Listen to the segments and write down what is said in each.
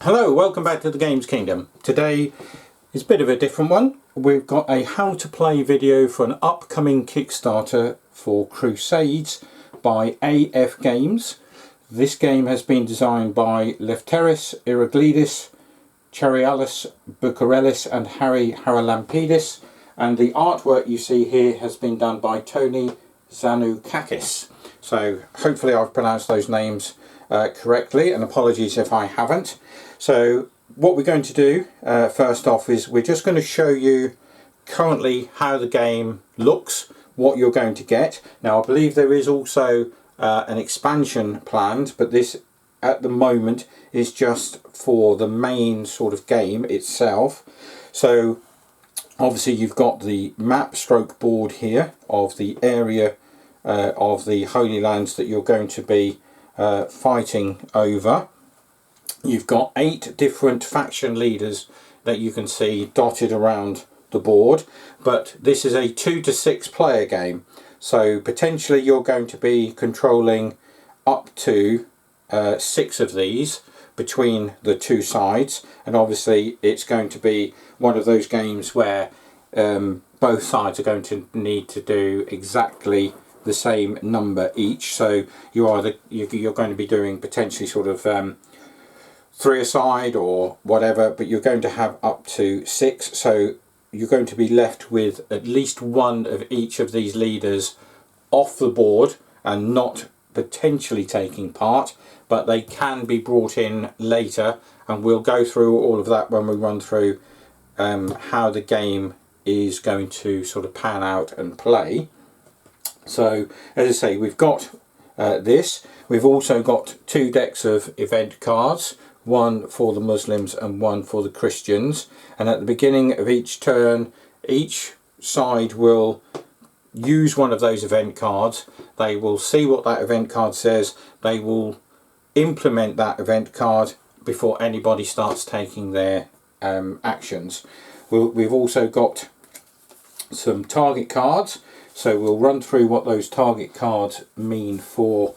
Hello, welcome back to the Games Kingdom. Today is a bit of a different one. We've got a how to play video for an upcoming Kickstarter for Crusades by AF Games. This game has been designed by Lefteris Iraglidis, Charialis Bukarellis and Harry Haralampidis, and the artwork you see here has been done by Tony Zanoukakis. So hopefully I've pronounced those names correctly, and apologies if I haven't. So what we're going to do first off is we're just going to show you currently how the game looks, what you're going to get. Now I believe there is also an expansion planned, but this at the moment is just for the main sort of game itself. So obviously you've got the map stroke board here of the area of the Holy Lands that you're going to be fighting over. You've got 8 different faction leaders that you can see dotted around the board, but this is a 2 to 6 player game, so potentially you're going to be controlling up to 6 of these between the two sides, and obviously it's going to be one of those games where both sides are going to need to do exactly the same number each. So you're going to be doing potentially sort of 3 a side or whatever, but you're going to have up to 6, so you're going to be left with at least one of each of these leaders off the board and not potentially taking part, but they can be brought in later, and we'll go through all of that when we run through how the game is going to sort of pan out and play. So as I say, we've got this. We've also got 2 decks of event cards, one for the Muslims and one for the Christians, and at the beginning of each turn each side will use one of those event cards. They will see what that event card says, they will implement that event card before anybody starts taking their actions. We've also got some target cards, so we'll run through what those target cards mean for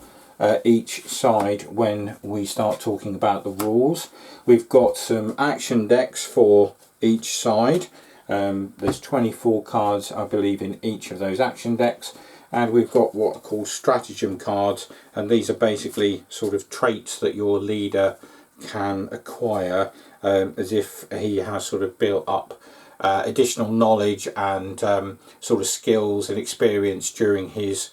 each side when we start talking about the rules. We've got some action decks for each side. There's 24 cards I believe in each of those action decks, and we've got what are called stratagem cards, and these are basically sort of traits that your leader can acquire as if he has sort of built up additional knowledge and sort of skills and experience during his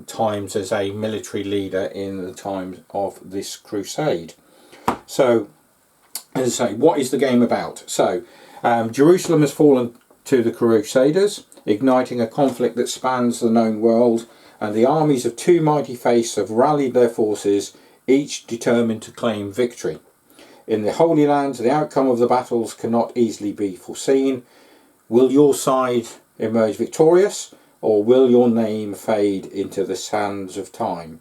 times as a military leader in the times of this crusade. So as I say, what is the game about? So Jerusalem has fallen to the Crusaders, igniting a conflict that spans the known world, and the armies of 2 mighty faiths have rallied their forces, each determined to claim victory. In the Holy Lands, the outcome of the battles cannot easily be foreseen. Will your side emerge victorious, or will your name fade into the sands of time?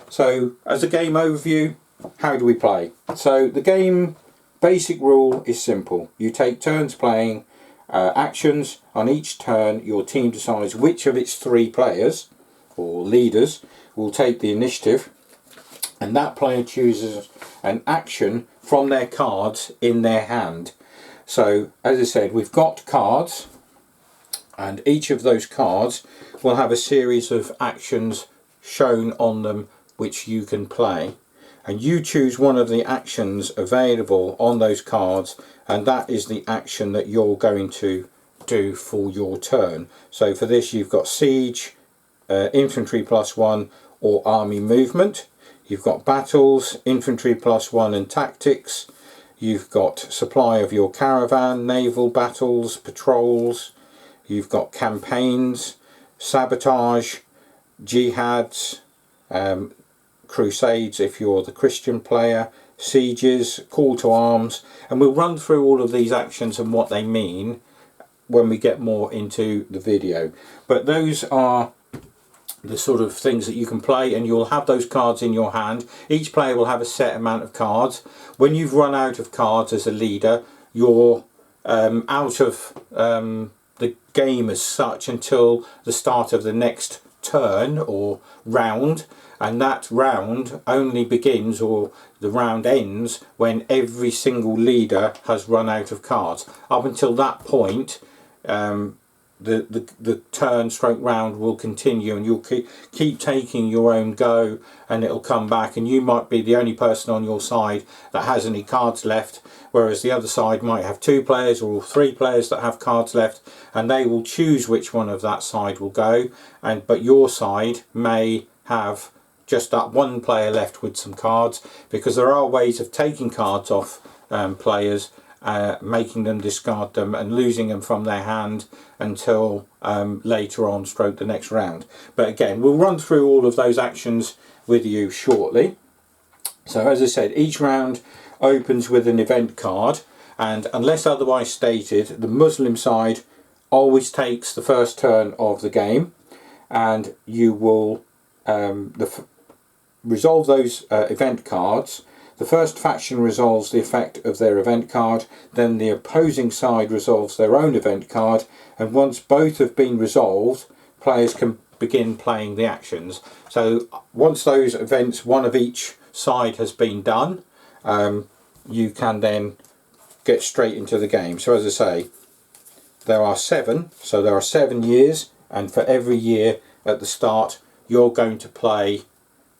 So as a game overview, how do we play? So the game basic rule is simple. You take turns playing actions. On each turn your team decides which of its 3 players or leaders will take the initiative, and that player chooses an action from their cards in their hand. So as I said, we've got cards, and each of those cards will have a series of actions shown on them which you can play, and you choose one of the actions available on those cards, and that is the action that you're going to do for your turn. So for this you've got siege, infantry +1 or army movement. You've got battles, infantry +1 and tactics. You've got supply of your caravan, naval battles, patrols. You've got campaigns, sabotage, jihads, crusades if you're the Christian player, sieges, call to arms, and we'll run through all of these actions and what they mean when we get more into the video. But those are the sort of things that you can play, and you'll have those cards in your hand. Each player will have a set amount of cards. When you've run out of cards as a leader, you're out of the game as such until the start of the next turn or round, and that round only begins, or the round ends, when every single leader has run out of cards. Up until that point, the turn stroke round will continue, and you'll keep taking your own go, and it'll come back, and you might be the only person on your side that has any cards left, whereas the other side might have 2 players or 3 players that have cards left, and they will choose which one of that side will go, but your side may have just that one player left with some cards, because there are ways of taking cards off players, making them discard them and losing them from their hand until later on, stroke the next round. But again, we'll run through all of those actions with you shortly. So as I said, each round opens with an event card, and unless otherwise stated, the Muslim side always takes the first turn of the game, and you will resolve those event cards. The first faction resolves the effect of their event card, then the opposing side resolves their own event card, and once both have been resolved, players can begin playing the actions. So once those events, one of each side, has been done, you can then get straight into the game. So as I say, there are 7, so there are 7 years, and for every year at the start you're going to play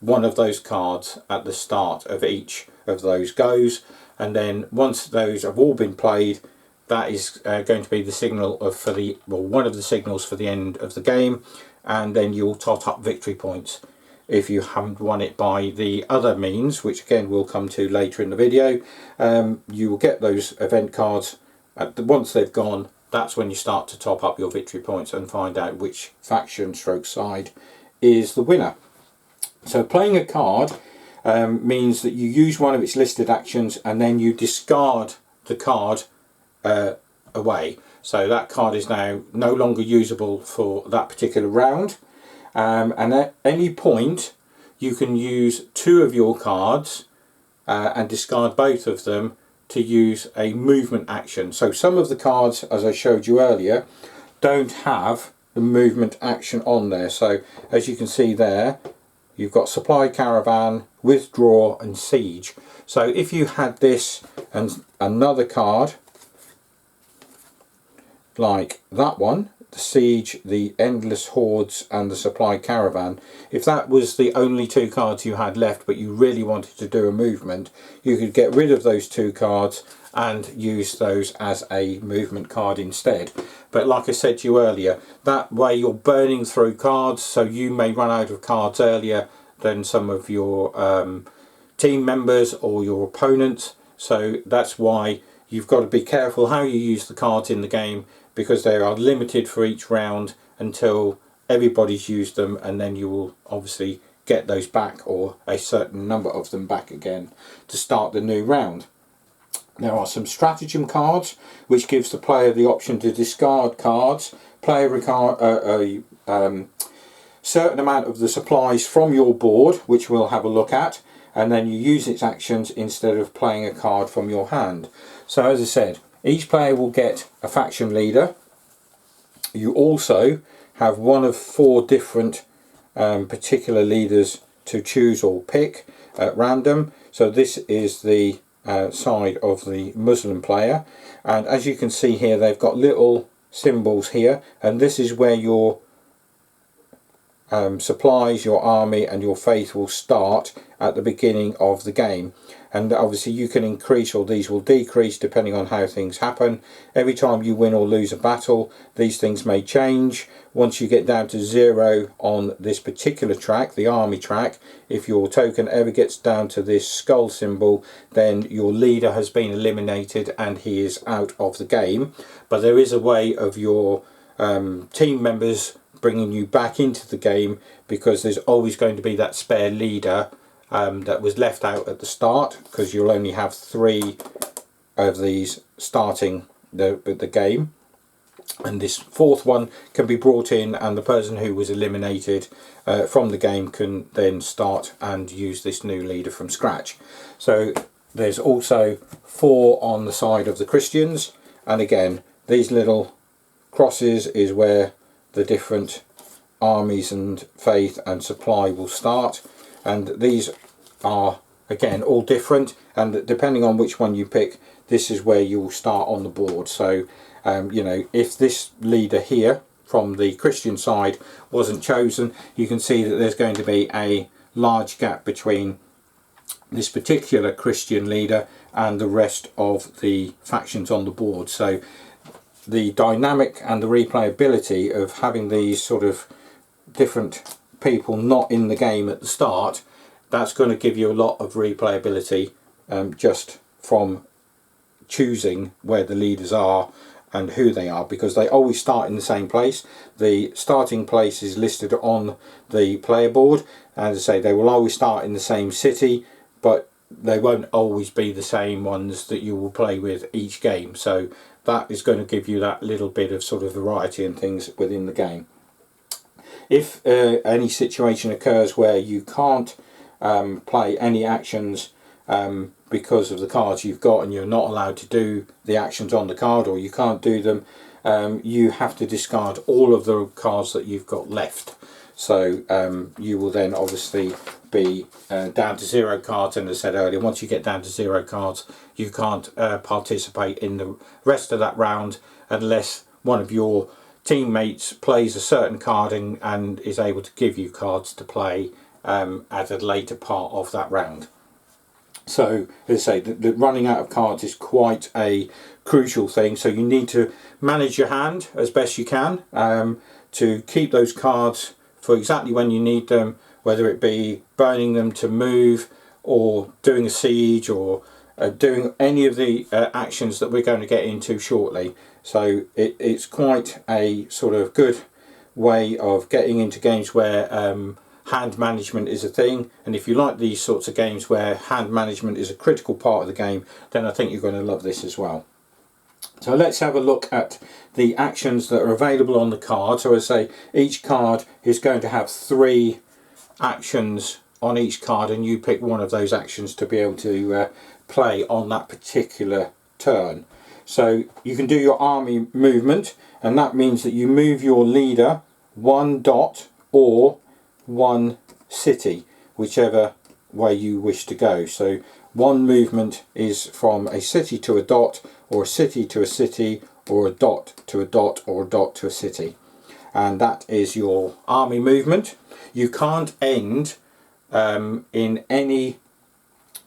one of those cards at the start of each of those goes, and then once those have all been played, that is going to be the signal of one of the signals for the end of the game, and then you'll tot up victory points if you haven't won it by the other means, which again we'll come to later in the video. You will get those event cards once they've gone. That's when you start to top up your victory points and find out which faction stroke side is the winner. So playing a card means that you use one of its listed actions and then you discard the card away. So that card is now no longer usable for that particular round. And at any point you can use 2 of your cards and discard both of them to use a movement action. So some of the cards, as I showed you earlier, don't have the movement action on there. So as you can see there, you've got Supply Caravan, Withdraw and Siege. So if you had this and another card like that one, the Siege, the Endless Hordes and the Supply Caravan, if that was the only 2 cards you had left but you really wanted to do a movement, you could get rid of those 2 cards and use those as a movement card instead. But like I said to you earlier, that way you're burning through cards, so you may run out of cards earlier than some of your team members or your opponents. So that's why you've got to be careful how you use the cards in the game, because they are limited for each round until everybody's used them, and then you will obviously get those back, or a certain number of them back again, to start the new round. There are some stratagem cards which gives the player the option to discard cards, play a certain amount of the supplies from your board, which we'll have a look at, and then you use its actions instead of playing a card from your hand. So as I said, each player will get a faction leader. You also have one of 4 different particular leaders to choose or pick at random. So this is the side of the Muslim player, and as you can see here, they've got little symbols here, and this is where your supplies, your army and your faith will start at the beginning of the game. And obviously you can increase, or these will decrease depending on how things happen. Every time you win or lose a battle, these things may change. Once you get down to 0 on this particular track, the army track, if your token ever gets down to this skull symbol, then your leader has been eliminated and he is out of the game. But there is a way of your team members bringing you back into the game, because there's always going to be that spare leader that was left out at the start, because you'll only have 3 of these starting the game, and this 4th one can be brought in, and the person who was eliminated from the game can then start and use this new leader from scratch. So there's also 4 on the side of the Christians, and again these little crosses is where the different armies and faith and supply will start, and these are again all different, and depending on which one you pick, this is where you will start on the board. So you know, if this leader here from the Christian side wasn't chosen, you can see that there's going to be a large gap between this particular Christian leader and the rest of the factions on the board. So the dynamic and the replayability of having these sort of different people not in the game at the start, that's going to give you a lot of replayability just from choosing where the leaders are and who they are, because they always start in the same place. The starting place is listed on the player board, and as I say, they will always start in the same city, but they won't always be the same ones that you will play with each game. So that is going to give you that little bit of sort of variety and things within the game. If any situation occurs where you can't play any actions because of the cards you've got, and you're not allowed to do the actions on the card, or you can't do them, you have to discard all of the cards that you've got left. So you will then obviously be down to 0 cards, and as I said earlier, once you get down to 0 cards, you can't participate in the rest of that round unless one of your teammates plays a certain card and is able to give you cards to play at a later part of that round. So as I say, the running out of cards is quite a crucial thing, so you need to manage your hand as best you can to keep those cards for exactly when you need them, whether it be burning them to move, or doing a siege, or doing any of the actions that we're going to get into shortly. So it's quite a sort of good way of getting into games where hand management is a thing, and if you like these sorts of games where hand management is a critical part of the game, then I think you're going to love this as well. So let's have a look at the actions that are available on the card. So as I say, each card is going to have 3 actions on each card, and you pick one of those actions to be able to play on that particular turn. So you can do your army movement, and that means that you move your leader 1 dot or 1 city, whichever way you wish to go. So one movement is from a city to a dot, or a city to a city, or a dot to a dot, or a dot to a city, and that is your army movement. You can't end in any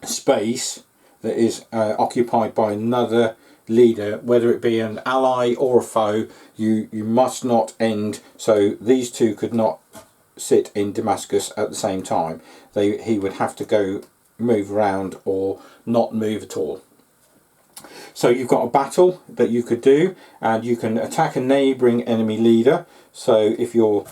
space that is occupied by another leader, whether it be an ally or a foe. You must not end, so these two could not sit in Damascus at the same time. He would have to go move around or not move at all. So you've got a battle that you could do, and you can attack a neighbouring enemy leader. So if you're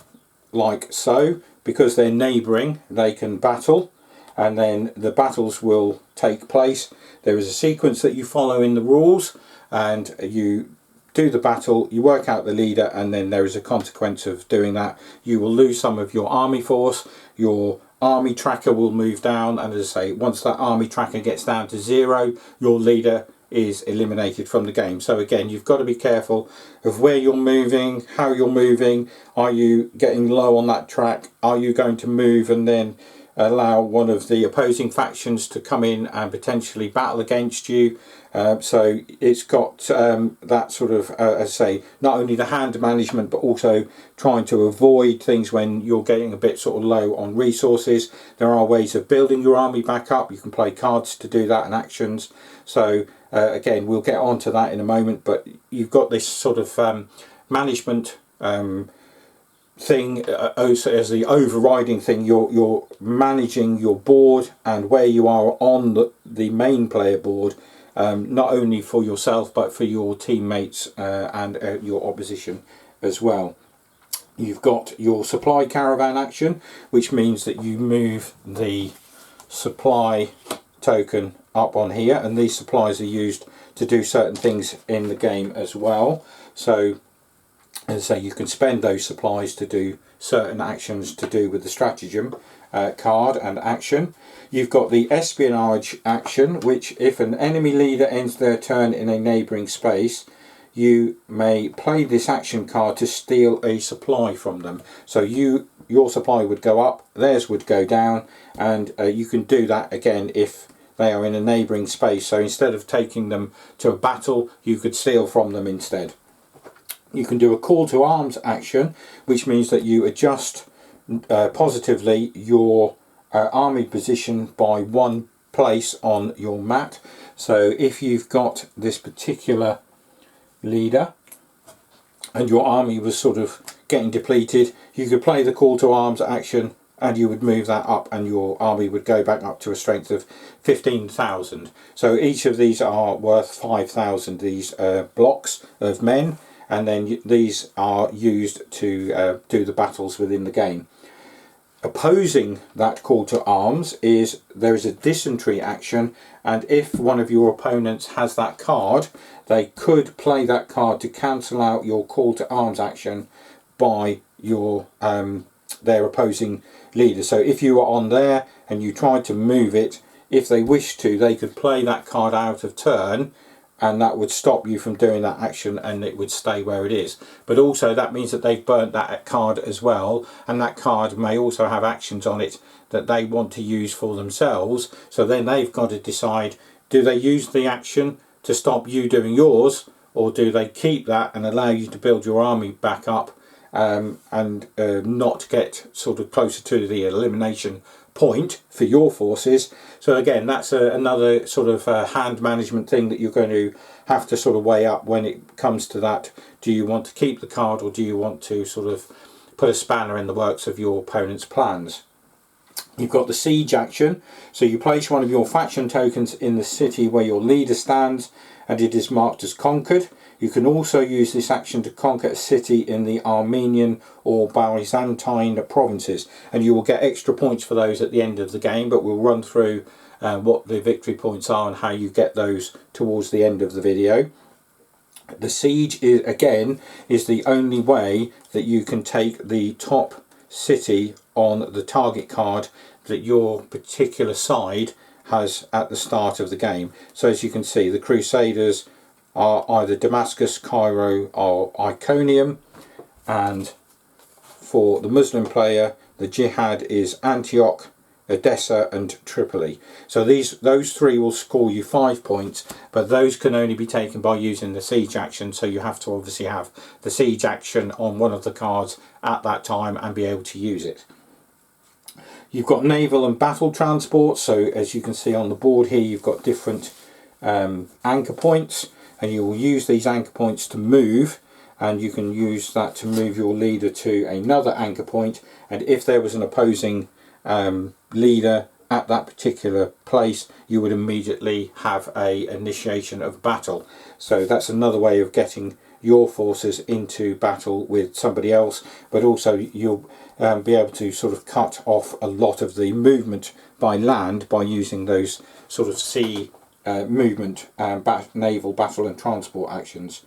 like so, because they're neighbouring, they can battle, and then the battles will take place. There is a sequence that you follow in the rules, and you do the battle, you work out the leader, and then there is a consequence of doing that. You will lose some of your army force, your army tracker will move down, and as I say, once that army tracker gets down to 0, your leader is eliminated from the game. So again, you've got to be careful of where you're moving, how you're moving. Are you getting low on that track? Are you going to move and then allow one of the opposing factions to come in and potentially battle against you? So it's got that sort of, as I say, not only the hand management, but also trying to avoid things when you're getting a bit sort of low on resources. There are ways of building your army back up. You can play cards to do that and actions. So again, we'll get on to that in a moment, but you've got this sort of management thing as the overriding thing. You're managing your board and where you are on the main player board, not only for yourself but for your teammates and your opposition as well. You've got your supply caravan action, which means that you move the supply token up on here, and these supplies are used to do certain things in the game as well. So as I say, you can spend those supplies to do certain actions to do with the stratagem card and action. You've got the espionage action, which if an enemy leader ends their turn in a neighbouring space, you may play this action card to steal a supply from them. So your supply would go up, theirs would go down, and you can do that again if they are in a neighbouring space. So instead of taking them to a battle, you could steal from them instead. You can do a call to arms action, which means that you adjust positively your army position by one place on your mat. So if you've got this particular leader and your army was sort of getting depleted, you could play the call to arms action and you would move that up and your army would go back up to a strength of 15,000. So each of these are worth 5,000, these blocks of men, and then these are used to do the battles within the game. Opposing that call to arms is there is a dysentery action, and if one of your opponents has that card, they could play that card to cancel out your call to arms action by your their opposing leader. So if you were on there and you tried to move it, if they wished to, they could play that card out of turn, and that would stop you from doing that action and it would stay where it is. But also that means that they've burnt that card as well, and that card may also have actions on it that they want to use for themselves. So then they've got to decide, do they use the action to stop you doing yours, or do they keep that and allow you to build your army back up and not get sort of closer to the elimination point for your forces. So again, that's another sort of hand management thing that you're going to have to sort of weigh up when it comes to that. Do you want to keep the card, or do you want to sort of put a spanner in the works of your opponent's plans? You've got the siege action. So you place one of your faction tokens in the city where your leader stands and it is marked as conquered. You can also use this action to conquer a city in the Armenian or Byzantine provinces, and you will get extra points for those at the end of the game, but we'll run through what the victory points are and how you get those towards the end of the video. The siege is the only way that you can take the top city on the target card that your particular side has at the start of the game. So as you can see, the Crusaders are either Damascus, Cairo or Iconium, and for the Muslim player the Jihad is Antioch, Edessa and Tripoli. So those three will score you 5 points, but those can only be taken by using the siege action, so you have to obviously have the siege action on one of the cards at that time and be able to use it. You've got naval and battle transport. So as you can see on the board here, you've got different anchor points, and you will use these anchor points to move, and you can use that to move your leader to another anchor point, and if there was an opposing leader at that particular place, you would immediately have a initiation of battle. So that's another way of getting your forces into battle with somebody else, but also you'll be able to sort of cut off a lot of the movement by land by using those sort of sea movement naval battle and transport actions.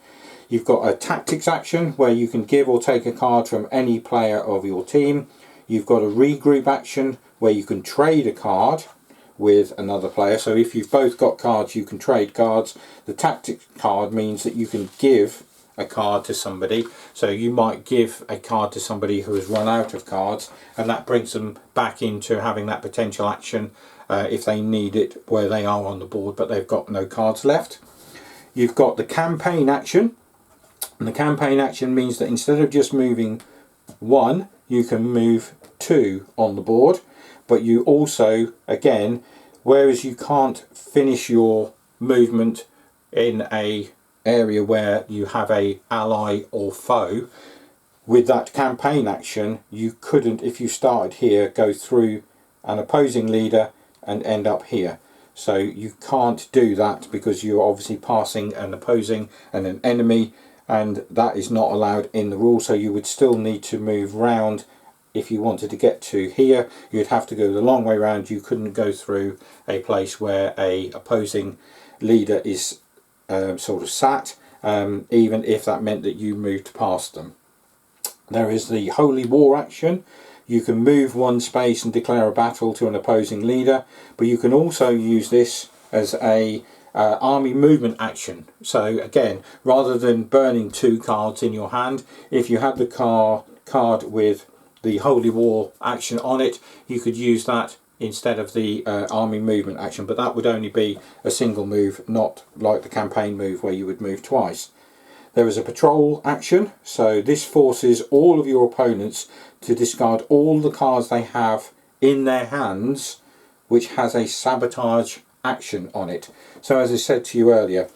You've got a tactics action where you can give or take a card from any player of your team. You've got a regroup action where you can trade a card with another player. So if you've both got cards, you can trade cards. The tactics card means that you can give a card to somebody. So you might give a card to somebody who has run out of cards, and that brings them back into having that potential action if they need it where they are on the board but they've got no cards left. You've got the campaign action, and the campaign action means that instead of just moving one, you can move two on the board, but you also, again, whereas you can't finish your movement in a area where you have a ally or foe, with that campaign action you couldn't, if you started here, go through an opposing leader and end up here. So you can't do that because you're obviously passing an opposing and an enemy, and that is not allowed in the rules. So you would still need to move round. If you wanted to get to here, you'd have to go the long way round. You couldn't go through a place where a opposing leader is sort of sat, even if that meant that you moved past them. There is the holy war action. You can move one space and declare a battle to an opposing leader, but you can also use this as a army movement action. So again, rather than burning 2 cards in your hand, if you had the card with the Holy War action on it, you could use that instead of the army movement action, but that would only be a single move, not like the campaign move where you would move twice. There is a patrol action, so this forces all of your opponents to discard all the cards they have in their hands which has a sabotage action on it. So as I said to you earlier,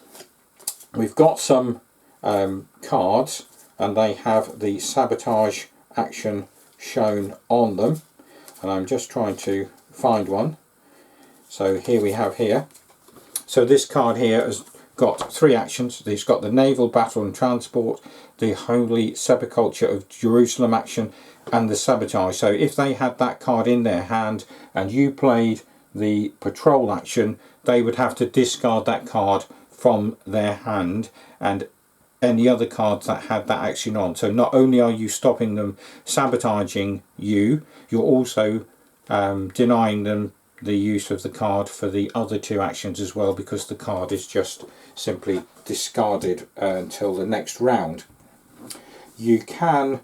we've got some cards and they have the sabotage action shown on them, and I'm just trying to find one. So here we have here. So this card here has got 3 actions. It's got the naval battle and transport, the Holy Sepulchre of Jerusalem action, and the sabotage. So if they had that card in their hand and you played the patrol action, they would have to discard that card from their hand and any other cards that had that action on. So not only are you stopping them sabotaging you, you're also denying them the use of the card for the other 2 actions as well, because the card is just simply discarded until the next round. You can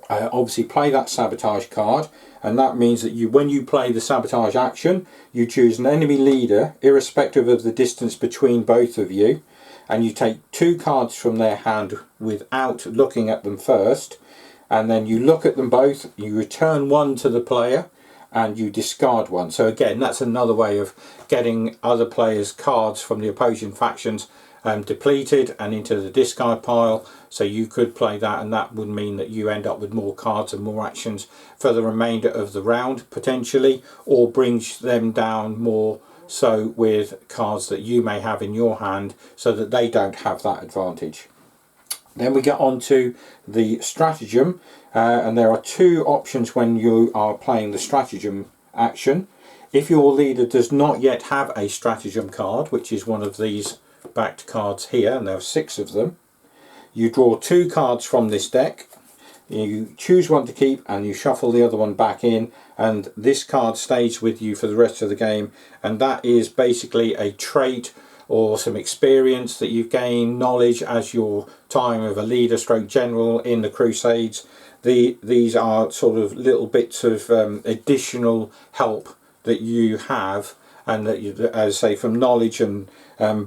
obviously play that sabotage card, and that means that when you play the sabotage action, you choose an enemy leader irrespective of the distance between both of you, and you take 2 cards from their hand without looking at them first, and then you look at them both, you return 1 to the player and you discard 1. So again, that's another way of getting other players' cards from the opposing factions depleted and into the discard pile. So you could play that, and that would mean that you end up with more cards and more actions for the remainder of the round potentially, or brings them down more so with cards that you may have in your hand so that they don't have that advantage. Then we get on to the stratagem, and there are 2 options when you are playing the stratagem action. If your leader does not yet have a stratagem card, which is one of these backed cards here, and there are 6 of them, you draw 2 cards from this deck, you choose one to keep and you shuffle the other one back in, and this card stays with you for the rest of the game, and that is basically a trait or some experience that you've gained, knowledge as your time of a leader stroke general in the Crusades. These are sort of little bits of additional help that you have, and that you, as I say, from knowledge and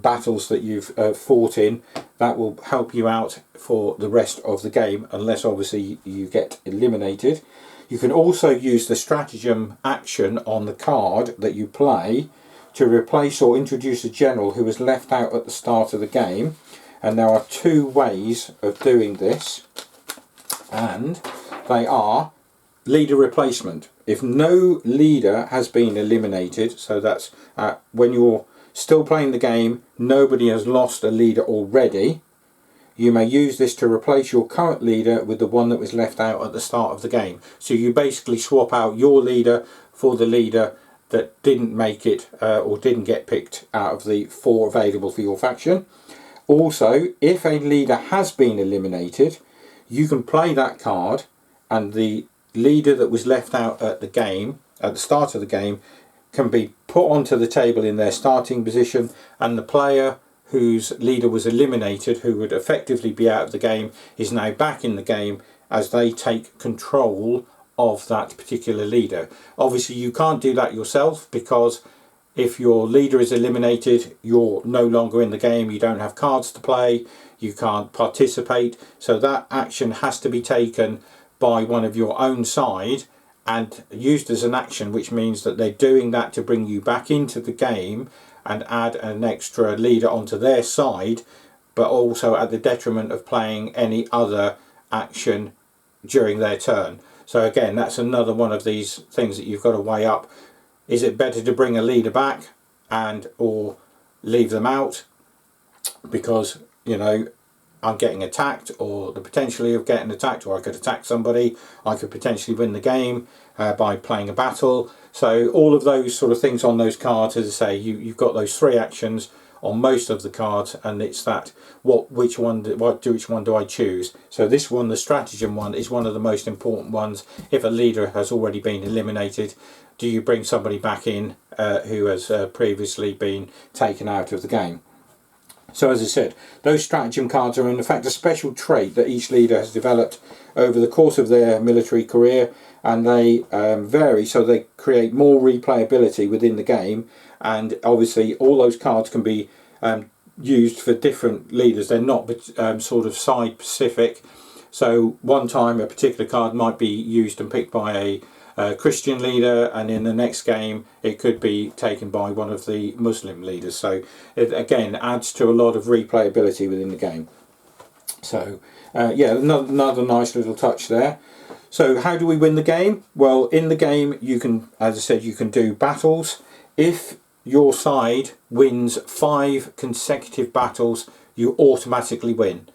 battles that you've fought in, that will help you out for the rest of the game, unless obviously you get eliminated. You can also use the stratagem action on the card that you play to replace or introduce a general who was left out at the start of the game, and there are 2 ways of doing this, and they are leader replacement. If no leader has been eliminated, so that's when you're still playing the game, nobody has lost a leader already, you may use this to replace your current leader with the one that was left out at the start of the game. So you basically swap out your leader for the leader that didn't make it or didn't get picked out of the 4 available for your faction. Also, if a leader has been eliminated, you can play that card, and the leader that was left out at the game, at the start of the game, can be put onto the table in their starting position, and the player whose leader was eliminated, who would effectively be out of the game, is now back in the game as they take control of that particular leader. Obviously you can't do that yourself, because if your leader is eliminated, you're no longer in the game, you don't have cards to play, you can't participate, so that action has to be taken by one of your own side and used as an action, which means that they're doing that to bring you back into the game and add an extra leader onto their side, but also at the detriment of playing any other action during their turn. So again, that's another one of these things that you've got to weigh up. Is it better to bring a leader back and or leave them out because, you know, I'm getting attacked, or the potentially of getting attacked, or I could attack somebody, I could potentially win the game by playing a battle. So all of those sort of things on those cards, as I say, you've got those 3 actions on most of the cards, and it's that which one do I choose. So this one, the stratagem one, is one of the most important ones. If a leader has already been eliminated, do you bring somebody back in who has previously been taken out of the game? So as I said, those stratagem cards are in effect a special trait that each leader has developed over the course of their military career, and they vary, so they create more replayability within the game. And obviously all those cards can be used for different leaders. They're not sort of side specific. So one time a particular card might be used and picked by a Christian leader, and in the next game it could be taken by one of the Muslim leaders. So it again adds to a lot of replayability within the game. So yeah, another nice little touch there. So how do we win the game? Well, in the game you can, as I said, you can do battles. If your side wins 5 consecutive battles, you automatically win.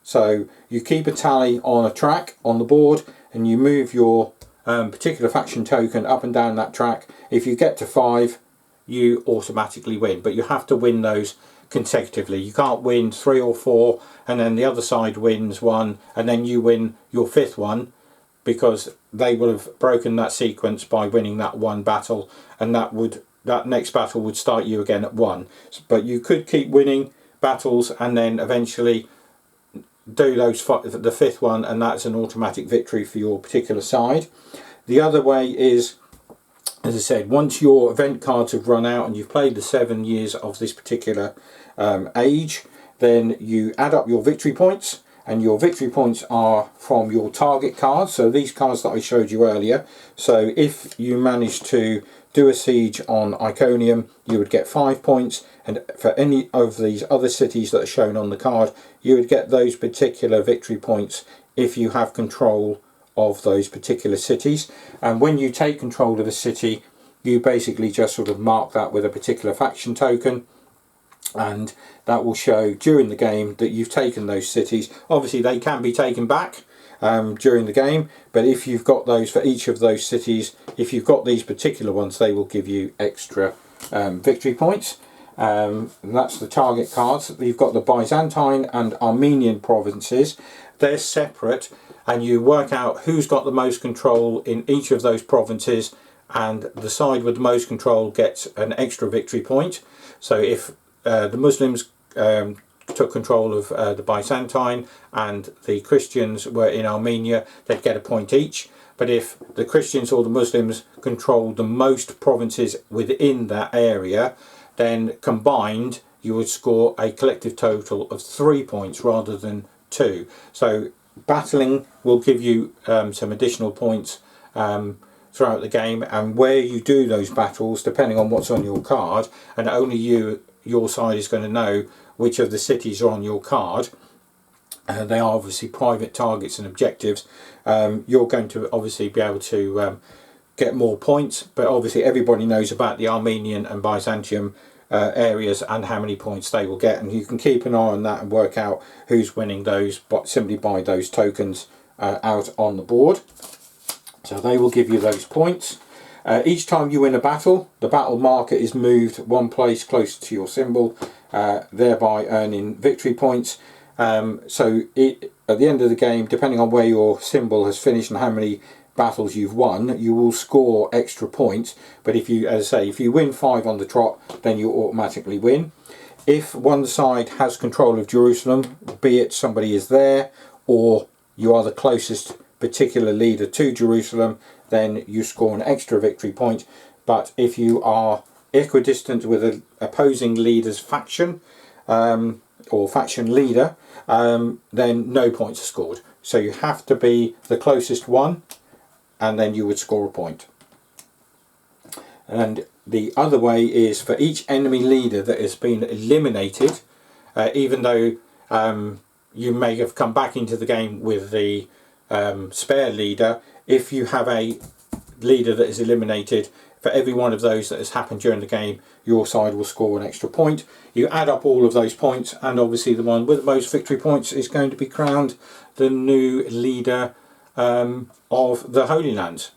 So you keep a tally on a track on the board, and you move your particular faction token up and down that track. If you get to 5, you automatically win, but you have to win those consecutively. You can't win 3 or 4 and then the other side wins 1 and then you win your 5th one, because they will have broken that sequence by winning that one battle, and that next battle would start you again at 1. But you could keep winning battles and then eventually do the 5th one, and that's an automatic victory for your particular side. The other way is, as I said, once your event cards have run out and you've played the 7 years of this particular age, then you add up your victory points, and your victory points are from your target cards. So these cards that I showed you earlier. So if you manage to do a siege on Iconium, you would get 5 points, and for any of these other cities that are shown on the card, you would get those particular victory points if you have control of those particular cities. And when you take control of a city, you basically just sort of mark that with a particular faction token, and that will show during the game that you've taken those cities. Obviously they can be taken back during the game, but if you've got those for each of those cities, if you've got these particular ones, they will give you extra victory points. And that's the target cards. You've got the Byzantine and Armenian provinces. They're separate, and you work out who's got the most control in each of those provinces, and the side with the most control gets an extra victory point. So if the Muslims took control of the Byzantine and the Christians were in Armenia, they'd get a point each. But if the Christians or the Muslims controlled the most provinces within that area, then combined you would score a collective total of 3 points rather than 2. So battling will give you some additional points throughout the game, and where you do those battles, depending on what's on your card, and only your side is going to know which of the cities are on your card. They are obviously private targets and objectives. You're going to obviously be able to get more points, but obviously everybody knows about the Armenian and Byzantium areas and how many points they will get, and you can keep an eye on that and work out who's winning those simply by those tokens out on the board. So they will give you those points. Each time you win a battle, the battle marker is moved 1 place closer to your symbol, thereby earning victory points. So at the end of the game, depending on where your symbol has finished and how many battles you've won, you will score extra points. But if you, as I say, if you win 5 on the trot, then you automatically win. If one side has control of Jerusalem, be it somebody is there or you are the closest particular leader to Jerusalem, then you score an extra victory point. But if you are equidistant with an opposing leader's faction or faction leader, then no points are scored. So you have to be the closest one, and then you would score a point. And the other way is for each enemy leader that has been eliminated, even though you may have come back into the game with the spare leader, if you have a leader that is eliminated, for every one of those that has happened during the game, your side will score an extra point. You add up all of those points, and obviously the one with the most victory points is going to be crowned the new leader of the Holy Lands.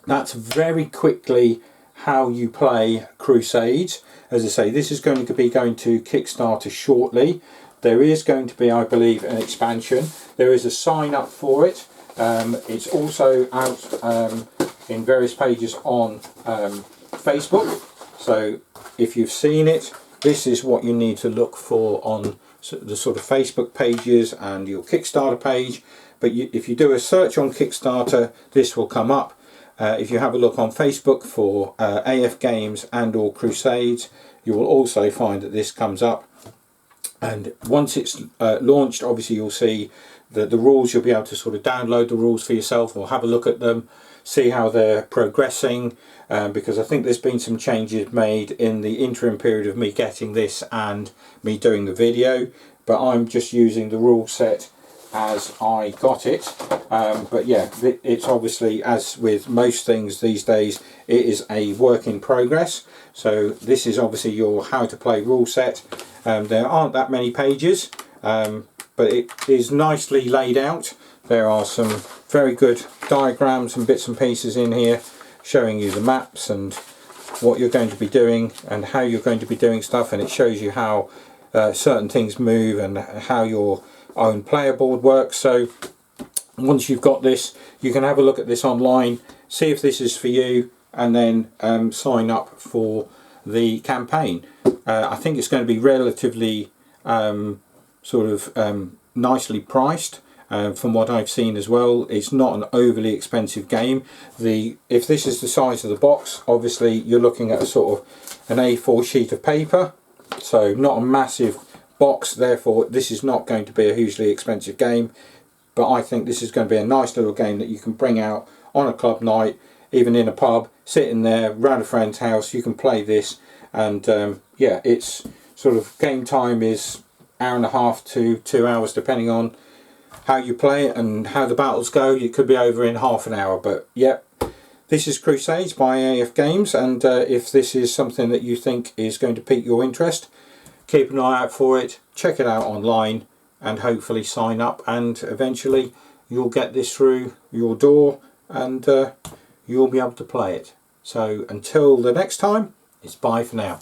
That's very quickly how you play Crusades. As I say, this is going to be going to Kickstarter shortly. There is going to be, I believe, an expansion. There is a sign up for it. It's also out in various pages on Facebook. So if you've seen it, this is what you need to look for on the sort of Facebook pages and your Kickstarter page. But if you do a search on Kickstarter, this will come up. If you have a look on Facebook for AF Games and or Crusades, you will also find that this comes up. And once it's launched, obviously you'll see the rules. You'll be able to sort of download the rules for yourself or have a look at them, see how they're progressing, because I think there's been some changes made in the interim period of me getting this and me doing the video. But I'm just using the rule set as I got it. But yeah, it's obviously, as with most things these days, it is a work in progress. So this is obviously your how to play rule set. There aren't that many pages, but it is nicely laid out. There are some very good diagrams and bits and pieces in here showing you the maps and what you're going to be doing and how you're going to be doing stuff, and it shows you how certain things move and how your own player board works. So once you've got this, you can have a look at this online, see if this is for you, and then sign up for the campaign. I think it's going to be relatively nicely priced. From what I've seen as well, it's not an overly expensive game. If this is the size of the box, obviously you're looking at a sort of an A4 sheet of paper, so not a massive box. Therefore, this is not going to be a hugely expensive game. But I think this is going to be a nice little game that you can bring out on a club night, even in a pub, sitting there around a friend's house. You can play this, and yeah, it's sort of game time is hour and a half to 2 hours, depending on how you play it and how the battles go. It could be over in half an hour. But yeah, this is Crusades by AF Games, and if this is something that you think is going to pique your interest, keep an eye out for it, check it out online, and hopefully sign up, and eventually you'll get this through your door and you'll be able to play it. So until the next time, it's bye for now.